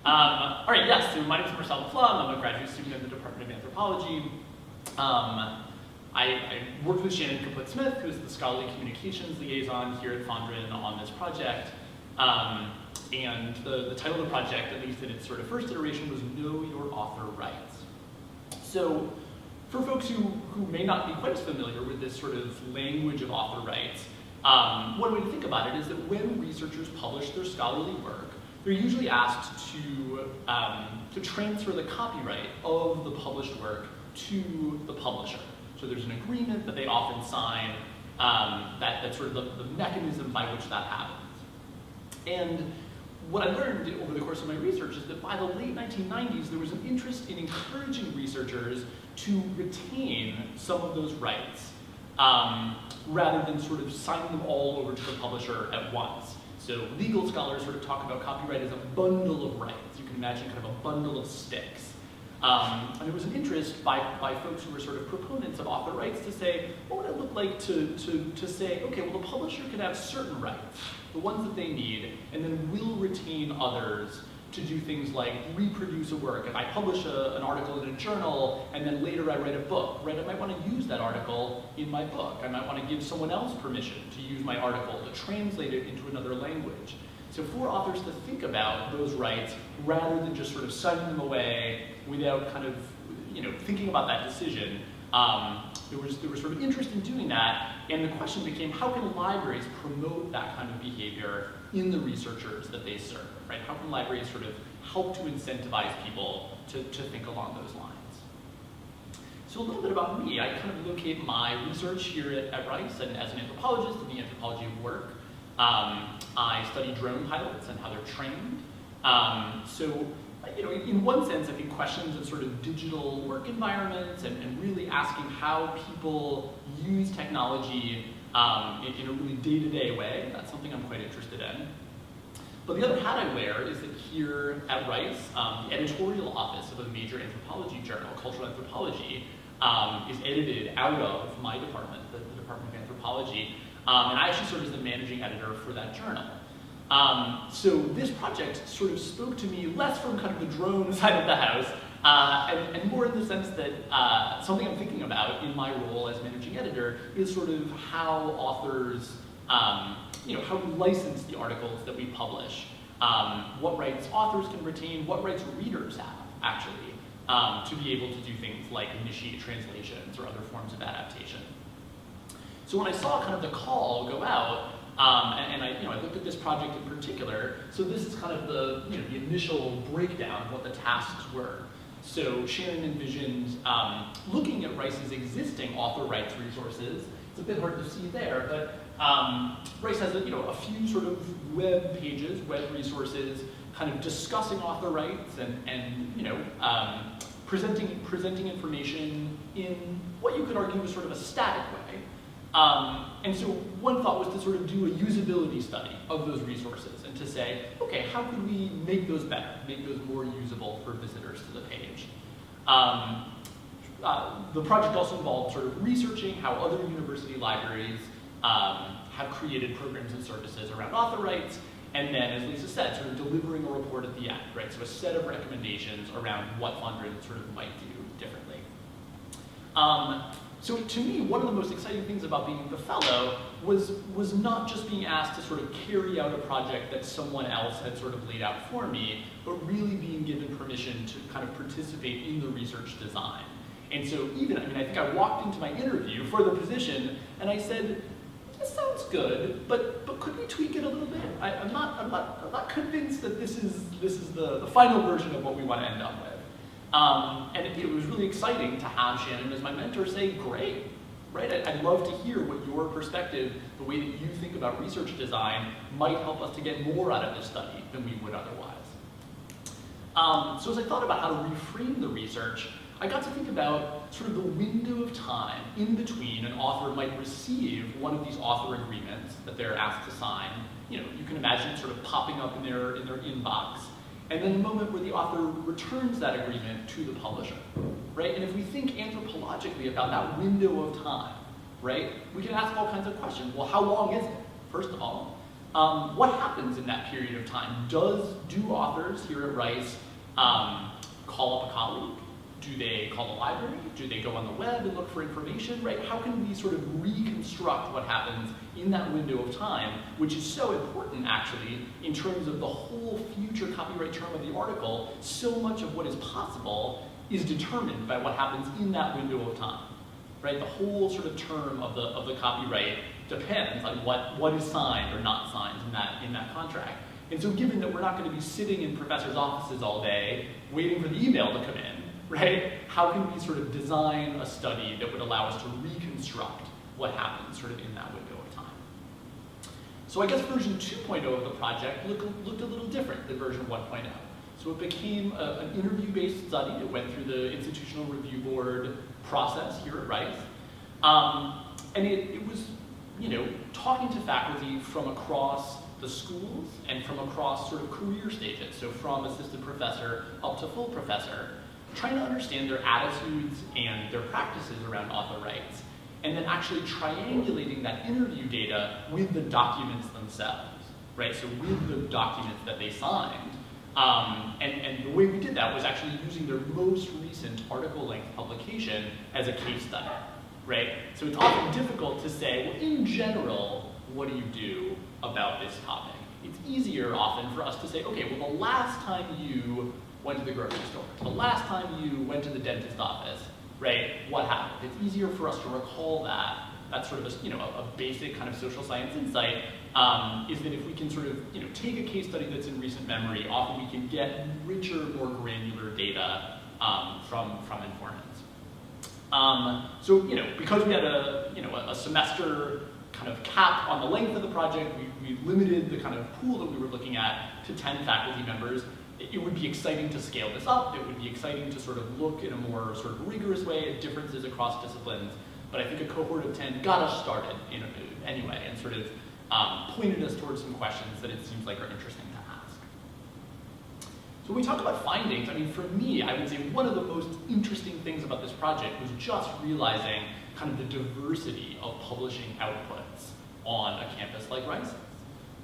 All right, yes, so my name is Marcel LaFlamme. I'm a graduate student at the Department of Anthropology. I worked with Shannon Kaput-Smith, who's the scholarly communications liaison here at Fondren on this project. And the title of the project, at least in its sort of first iteration, was Know Your Author Rights. So for folks who may not be quite as familiar with this sort of language of author rights, one way to think about it is that when researchers publish their scholarly work, they're usually asked to transfer the copyright of the published work to the publisher. So there's an agreement that they often sign, that's sort of the mechanism by which that happens. And what I learned over the course of my research is that by the late 1990s, there was an interest in encouraging researchers to retain some of those rights, rather than sort of signing them all over to the publisher at once. So legal scholars sort of talk about copyright as a bundle of rights. You can imagine kind of a bundle of sticks. And there was an interest by folks who were sort of proponents of author rights to say, what would it look like to say, okay, well, the publisher can have certain rights, the ones that they need, and then we'll retain others to do things like reproduce a work. If I publish an article in a journal, and then later I write a book, right? I might want to use that article in my book. I might want to give someone else permission to use my article, to translate it into another language. So for authors to think about those rights, rather than just sort of signing them away without kind of, thinking about that decision, there was sort of interest in doing that, and the question became, how can libraries promote that kind of behavior in the researchers that they serve, right? How can libraries sort of help to incentivize people to think along those lines? So a little bit about me. I kind of locate my research here at Rice, and as an anthropologist in the anthropology of work. I study drone pilots and how they're trained. So, in one sense, I think questions of sort of digital work environments and really asking how people use technology in a really day-to-day way, that's something I'm quite interested in. But the other hat I wear is that here at Rice, the editorial office of a major anthropology journal, Cultural Anthropology, is edited out of my department, the Department of Anthropology. And I actually serve as the managing editor for that journal. So this project sort of spoke to me less from kind of the drone side of the house, and more in the sense that something I'm thinking about in my role as managing editor is sort of how authors, how we license the articles that we publish, what rights authors can retain, what rights readers have, actually, to be able to do things like initiate translations or other forms of adaptation. So when I saw kind of the call go out, and I looked at this project in particular, so this is kind of the initial breakdown of what the tasks were. So Shannon envisioned looking at Rice's existing author rights resources. It's a bit hard to see there, but Rice has a few sort of web pages, web resources, kind of discussing author rights and presenting information in what you could argue is sort of a static way. And so one thought was to sort of do a usability study of those resources and to say, okay, how could we make those better, make those more usable for visitors to the page? The project also involved sort of researching how other university libraries have created programs and services around author rights, and then, as Lisa said, sort of delivering a report at the end, right? So a set of recommendations around what Fondren sort of might do differently. So to me, one of the most exciting things about being the fellow was not just being asked to sort of carry out a project that someone else had sort of laid out for me, but really being given permission to kind of participate in the research design. And so I think I walked into my interview for the position and I said, this sounds good, but could we tweak it a little bit? I'm not convinced that this is the final version of what we want to end up with. And it was really exciting to have Shannon as my mentor say, great, right? I'd love to hear what your perspective, the way that you think about research design, might help us to get more out of this study than we would otherwise. So as I thought about how to reframe the research, I got to think about sort of the window of time in between an author might receive one of these author agreements that they're asked to sign. You can imagine it sort of popping up in their inbox. And then the moment where the author returns that agreement to the publisher, right? And if we think anthropologically about that window of time, right, we can ask all kinds of questions. Well, how long is it, first of all? what happens in that period of time? Do authors here at Rice call up a colleague? Do they call the library? Do they go on the web and look for information, right? How can we sort of reconstruct what happens in that window of time, which is so important, actually, in terms of the whole future copyright term of the article? So much of what is possible is determined by what happens in that window of time, right? The whole sort of term of the copyright depends on what is signed or not signed in that contract. And so given that we're not going to be sitting in professors' offices all day waiting for the email to come in, right? How can we sort of design a study that would allow us to reconstruct what happens sort of in that window of time? So I guess version 2.0 of the project looked a little different than version 1.0. So it became an interview-based study. It went through the Institutional Review Board process here at Rice. And it was, talking to faculty from across the schools and from across sort of career stages. So from assistant professor up to full professor, trying to understand their attitudes and their practices around author rights, and then actually triangulating that interview data with the documents themselves, right? So with the documents that they signed. And the way we did that was actually using their most recent article-length publication as a case study, right? So it's often difficult to say, well, in general, what do you do about this topic? It's easier often for us to say, okay, well, the last time you went to the grocery store, the last time you went to the dentist office, right, what happened? It's easier for us to recall that. That's sort of a basic kind of social science insight, is that if we can sort of take a case study that's in recent memory, often we can get richer, more granular data from informants. So because we had a semester kind of cap on the length of the project, we limited the kind of pool that we were looking at to 10 faculty members. It would be exciting to scale this up. It would be exciting to sort of look in a more sort of rigorous way at differences across disciplines. But I think a cohort of 10 got us started anyway, and sort of pointed us towards some questions that it seems like are interesting to ask. So when we talk about findings, I mean, for me, I would say one of the most interesting things about this project was just realizing kind of the diversity of publishing outputs on a campus like Rice's,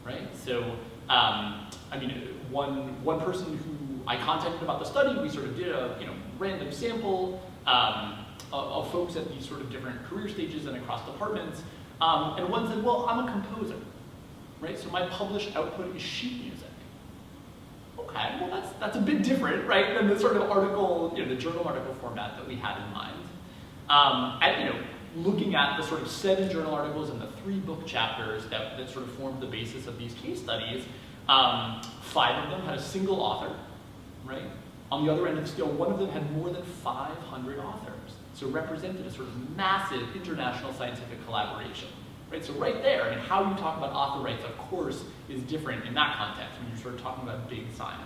right? So, I mean, one person who I contacted about the study, we sort of did a random sample of folks at these sort of different career stages and across departments, and one said, well, I'm a composer, right? So my published output is sheet music. Okay, well that's a bit different, right, than the sort of article, the journal article format that we had in mind. Looking at the sort of 7 journal articles and the 3 book chapters that sort of formed the basis of these case studies, 5 of them had a single author, right? On the other end of the scale, one of them had more than 500 authors. So represented a sort of massive international scientific collaboration, right? So right there, I mean, how you talk about author rights, of course, is different in that context when you're sort of talking about big science.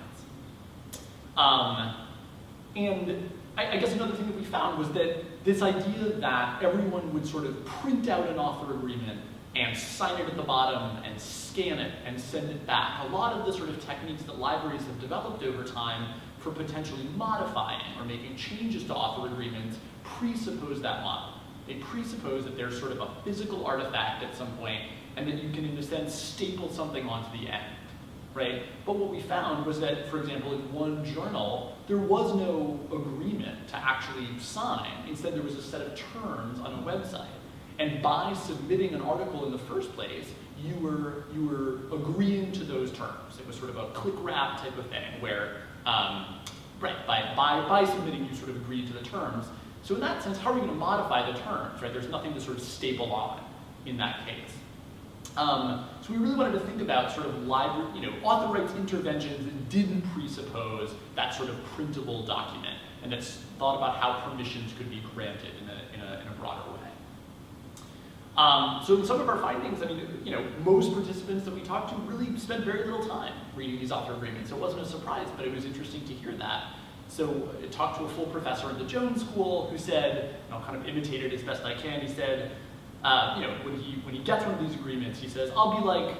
And I guess another thing that we found was that this idea that everyone would sort of print out an author agreement and sign it at the bottom and scan it and send it back. A lot of the sort of techniques that libraries have developed over time for potentially modifying or making changes to author agreements presuppose that model. They presuppose that there's sort of a physical artifact at some point and that you can, in a sense, staple something onto the end, right? But what we found was that, for example, in one journal, there was no agreement to actually sign. Instead, there was a set of terms on a website. And by submitting an article in the first place, you were agreeing to those terms. It was sort of a click wrap type of thing where, by submitting, you sort of agreed to the terms. So in that sense, how are we going to modify the terms, right? There's nothing to sort of staple on in that case. So we really wanted to think about sort of author rights interventions that didn't presuppose that sort of printable document, and that's thought about how permissions could be granted in a broader way. So in some of our findings, I mean, most participants that we talked to really spent very little time reading these author agreements. So it wasn't a surprise, but it was interesting to hear that. So I talked to a full professor at the Jones School who said, and I'll kind of imitate it as best I can, he said, when he gets one of these agreements, he says, I'll be like,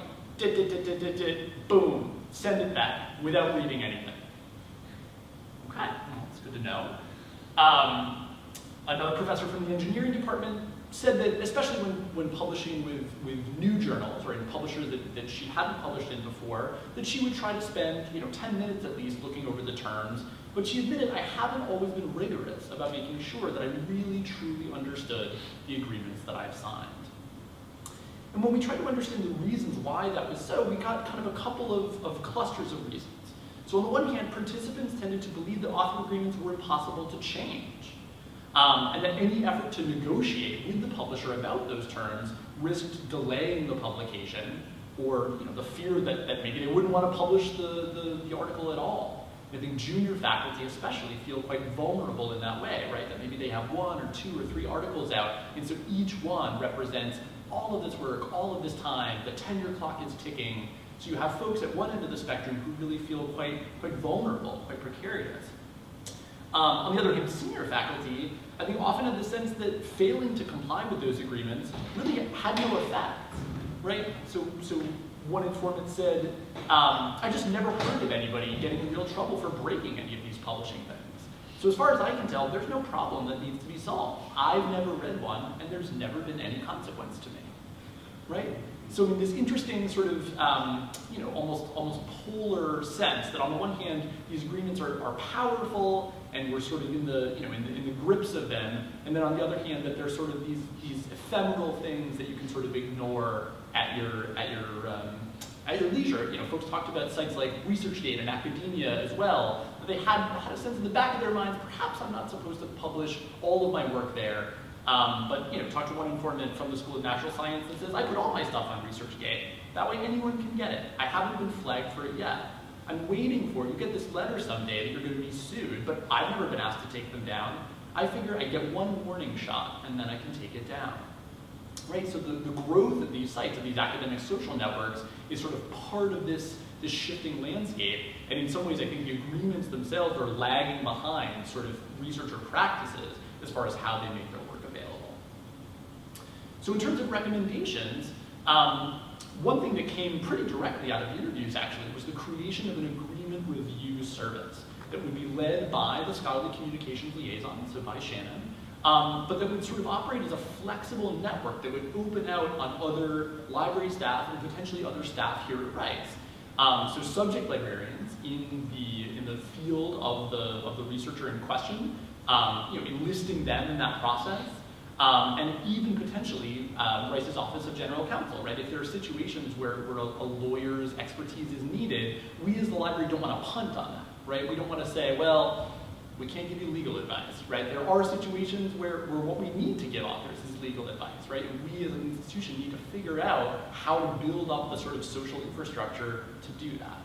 boom, send it back without reading anything. Okay, well, that's good to know. Another professor from the engineering department said that, especially when publishing with new journals or in publishers that she hadn't published in before, that she would try to spend 10 minutes at least looking over the terms. But she admitted, I haven't always been rigorous about making sure that I really truly understood the agreements that I've signed. And when we tried to understand the reasons why that was so, we got kind of a couple of clusters of reasons. So on the one hand, participants tended to believe that author agreements were impossible to change. And that any effort to negotiate with the publisher about those terms risked delaying the publication, or the fear that maybe they wouldn't want to publish the article at all. I think junior faculty especially feel quite vulnerable in that way, right? That maybe they have 1 or 2 or 3 articles out, and so each one represents all of this work, all of this time, the tenure clock is ticking. So you have folks at one end of the spectrum who really feel quite vulnerable, quite precarious. On the other hand, senior faculty, I think often had the sense that failing to comply with those agreements really had no effect, right? So one informant said, I just never heard of anybody getting in real trouble for breaking any of these publishing things. So as far as I can tell, there's no problem that needs to be solved. I've never read one, and there's never been any consequence to me, right? So in this interesting sort of, almost polar sense that on the one hand, these agreements are powerful and we're sort of in the grips of them, and then on the other hand, that they're sort of these ephemeral things that you can sort of ignore at your leisure. Folks talked about sites like ResearchGate and academia as well. But they had a sense in the back of their minds, perhaps I'm not supposed to publish all of my work there. But talk to one informant from the School of Natural Science that says, I put all my stuff on ResearchGate. That way anyone can get it. I haven't been flagged for it yet. I'm waiting for it. You get this letter someday that you're going to be sued, but I've never been asked to take them down. I figure I get one warning shot, and then I can take it down. Right? So the growth of these sites, of these academic social networks, is sort of part of this shifting landscape. And in some ways, I think the agreements themselves are lagging behind sort of researcher practices as far as how they make their work available. So in terms of recommendations, one thing that came pretty directly out of the interviews, actually, was the creation of an agreement review service that would be led by the scholarly communications liaison, so by Shannon, but that would sort of operate as a flexible network that would open out on other library staff and potentially other staff here at Rice. So subject librarians in the field of the researcher in question, enlisting them in that process, and even potentially Rice's Office of General Counsel, right? If there are situations where a lawyer's expertise is needed, we as the library don't want to punt on that, right? We don't want to say, well, we can't give you legal advice, right? There are situations where what we need to give authors is legal advice, right? And we as an institution need to figure out how to build up the sort of social infrastructure to do that.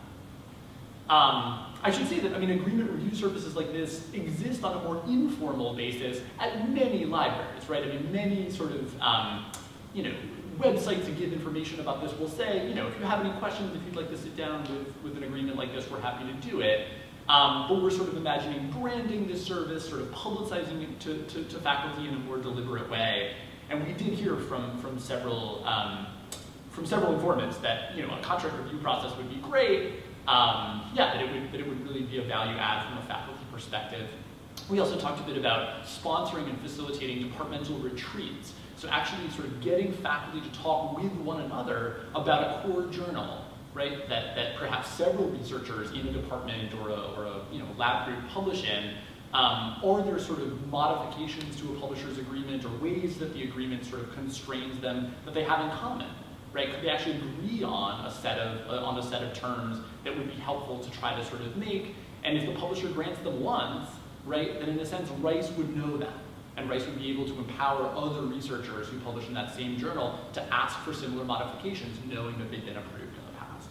I should say that, agreement review services like this exist on a more informal basis at many libraries, right? Many sort of, websites that give information about this will say, if you have any questions, if you'd like to sit down with an agreement like this, we're happy to do it. But we're sort of imagining branding this service, sort of publicizing it to faculty in a more deliberate way. And we did hear from several informants that a contract review process would be great. That it would really be a value add from a faculty perspective. We also talked a bit about sponsoring and facilitating departmental retreats. So actually sort of getting faculty to talk with one another about a core journal, right? That perhaps several researchers in a department or a lab group publish in. Are there sort of modifications to a publisher's agreement or ways that the agreement sort of constrains them that they have in common? Right? Could they actually agree on a set of terms that would be helpful to try to sort of make? And if the publisher grants them once, right, then in a sense Rice would know that, and Rice would be able to empower other researchers who publish in that same journal to ask for similar modifications, knowing that they've been approved in the past.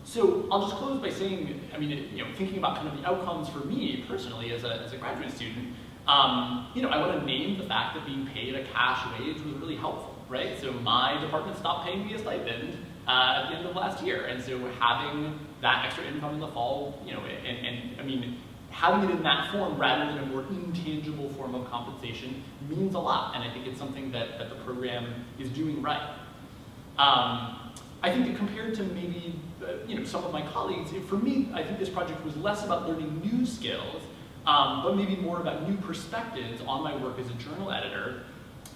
So I'll just close by saying, thinking about kind of the outcomes for me personally as a graduate student, I want to name the fact that being paid a cash wage was really helpful. Right? So my department stopped paying me a stipend at the end of last year. And so having that extra income in the fall, having it in that form rather than a more intangible form of compensation means a lot. And I think it's something that the program is doing right. I think that compared to maybe some of my colleagues, for me, I think this project was less about learning new skills, but maybe more about new perspectives on my work as a journal editor.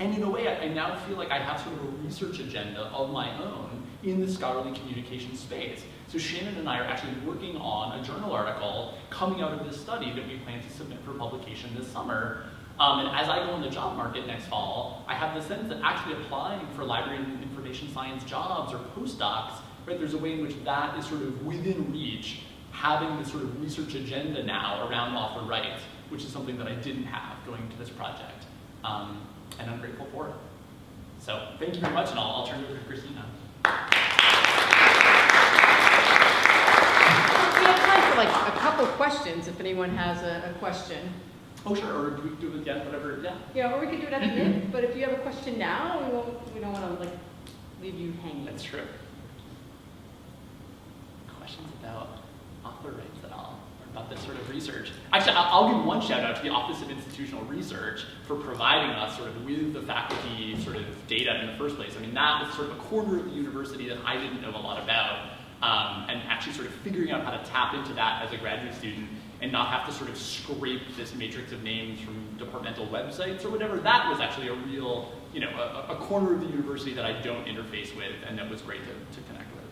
And in a way, I now feel like I have sort of a research agenda of my own in the scholarly communication space. So Shannon and I are actually working on a journal article coming out of this study that we plan to submit for publication this summer. And as I go in the job market next fall, I have the sense that actually applying for library and information science jobs or postdocs, right, there's a way in which that is sort of within reach, having this sort of research agenda now around author rights, which is something that I didn't have going into this project. And I'm grateful for it. So thank you very much, and I'll turn it over to Christina. We have time for like a couple questions if anyone has a question. Oh, sure, or do we do it again, whatever, yeah. Yeah, or we could do it at the end, but if you have a question now, we don't want to like leave you hanging. That's true. Questions about author rights at all, or about this sort of research? Actually, I'll give one shout out to the Office of Institutional Research for providing us sort of with the faculty sort of data in the first place. I mean, that was sort of a corner of the university that I didn't know a lot about, and actually sort of figuring out how to tap into that as a graduate student and not have to sort of scrape this matrix of names from departmental websites or whatever. That was actually a real, a corner of the university that I don't interface with, and that was great to connect with.